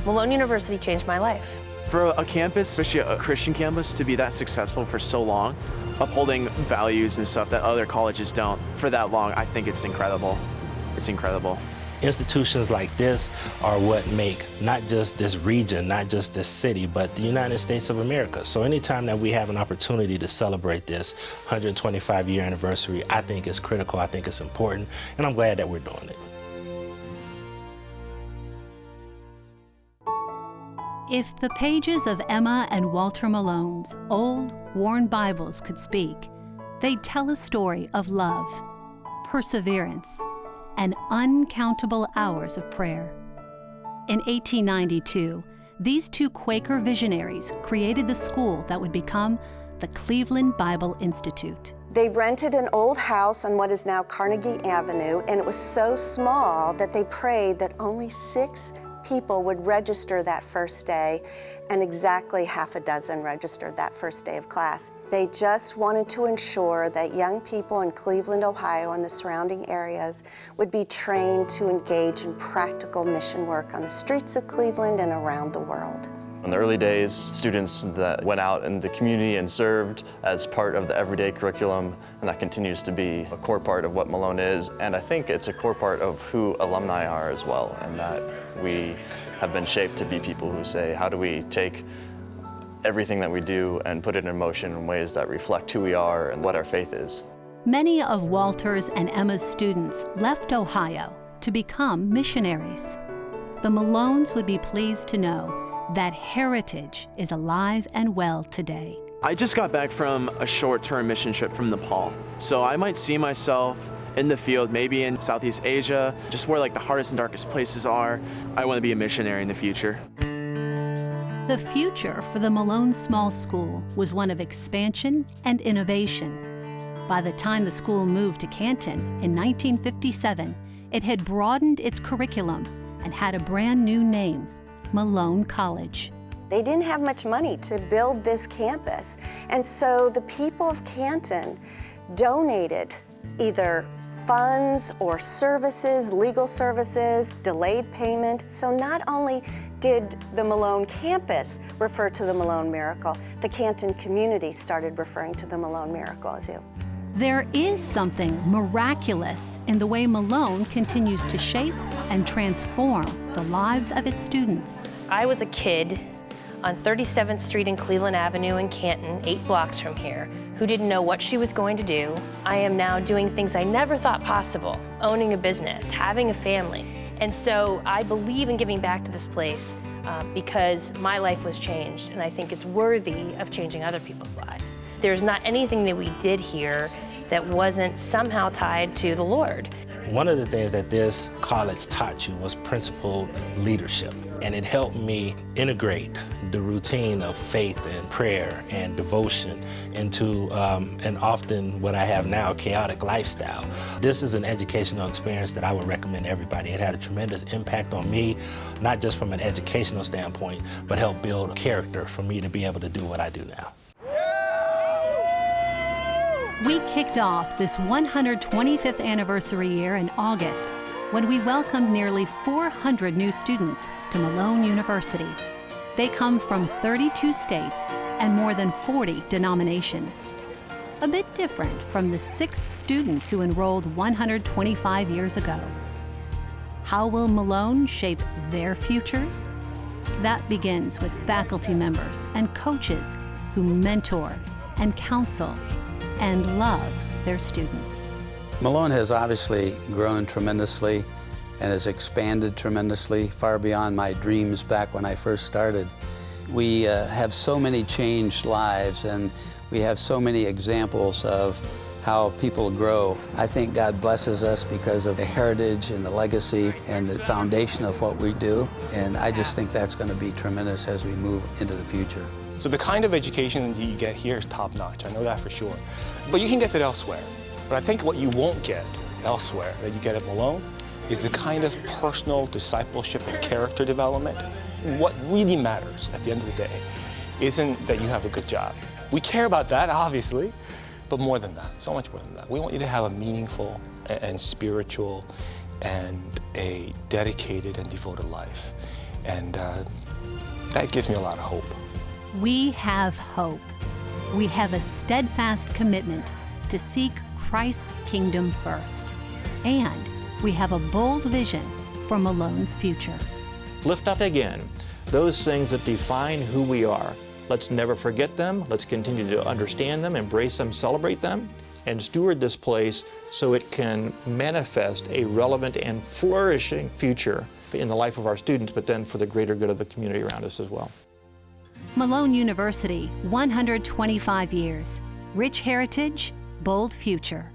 Malone University changed my life. For a campus, especially a Christian campus, to be that successful for so long, upholding values and stuff that other colleges don't for that long, I think it's incredible. It's incredible. Institutions like this are what make not just this region, not just this city, but the United States of America. So anytime that we have an opportunity to celebrate this 125-year anniversary, I think it's critical, I think it's important, and I'm glad that we're doing it. If the pages of Emma and Walter Malone's old, worn Bibles could speak, they'd tell a story of love, perseverance, and uncountable hours of prayer. In 1892, these two Quaker visionaries created the school that would become the Cleveland Bible Institute. They rented an old house on what is now Carnegie Avenue, and it was so small that they prayed that only 6 people would register that first day, and exactly half a dozen registered that first day of class. They just wanted to ensure that young people in Cleveland, Ohio, and the surrounding areas would be trained to engage in practical mission work on the streets of Cleveland and around the world. In the early days, students that went out in the community and served as part of the everyday curriculum, and that continues to be a core part of what Malone is, and I think it's a core part of who alumni are as well, and that we have been shaped to be people who say, how do we take everything that we do and put it in motion in ways that reflect who we are and what our faith is. Many of Walter's and Emma's students left Ohio to become missionaries. The Malones would be pleased to know that heritage is alive and well today. I just got back from a short-term mission trip from Nepal, so I might see myself in the field, maybe in Southeast Asia, just where like the hardest and darkest places are. I want to be a missionary in the future. The future for the Malone Small School was one of expansion and innovation. By the time the school moved to Canton in 1957, it had broadened its curriculum and had a brand new name, Malone College. They didn't have much money to build this campus, and so the people of Canton donated either funds or services, legal services, delayed payment. So not only did the Malone campus refer to the Malone Miracle, the Canton community started referring to the Malone Miracle too. There is something miraculous in the way Malone continues to shape and transform the lives of its students. I was a kid on 37th Street and Cleveland Avenue in Canton, 8 blocks from here, who didn't know what she was going to do. I am now doing things I never thought possible, owning a business, having a family. And so I believe in giving back to this place because my life was changed, and I think it's worthy of changing other people's lives. There's not anything that we did here that wasn't somehow tied to the Lord. One of the things that this college taught you was principled leadership, and it helped me integrate the routine of faith and prayer and devotion into and often what I have now, chaotic lifestyle. This is an educational experience that I would recommend everybody. It had a tremendous impact on me, not just from an educational standpoint, but helped build character for me to be able to do what I do now. We kicked off this 125th anniversary year in August when we welcomed nearly 400 new students to Malone University. They come from 32 states and more than 40 denominations. A bit different from the 6 students who enrolled 125 years ago. How will Malone shape their futures? That begins with faculty members and coaches who mentor and counsel and love their students. Malone has obviously grown tremendously and has expanded tremendously, far beyond my dreams back when I first started. We have so many changed lives, and we have so many examples of how people grow. I think God blesses us because of the heritage and the legacy and the foundation of what we do, and I just think that's going to be tremendous as we move into the future. So the kind of education that you get here is top-notch, I know that for sure. But you can get that elsewhere. But I think what you won't get elsewhere that you get at Malone is the kind of personal discipleship and character development. What really matters at the end of the day isn't that you have a good job. We care about that, obviously, but more than that, so much more than that. We want you to have a meaningful and spiritual and a dedicated and devoted life. And that gives me a lot of hope. We have hope. We have a steadfast commitment to seek Christ's kingdom first. And we have a bold vision for Malone's future. Lift up again those things that define who we are. Let's never forget them. Let's continue to understand them, embrace them, celebrate them, and steward this place so it can manifest a relevant and flourishing future in the life of our students, but then for the greater good of the community around us as well. Malone University, 125 years. Rich heritage, bold future.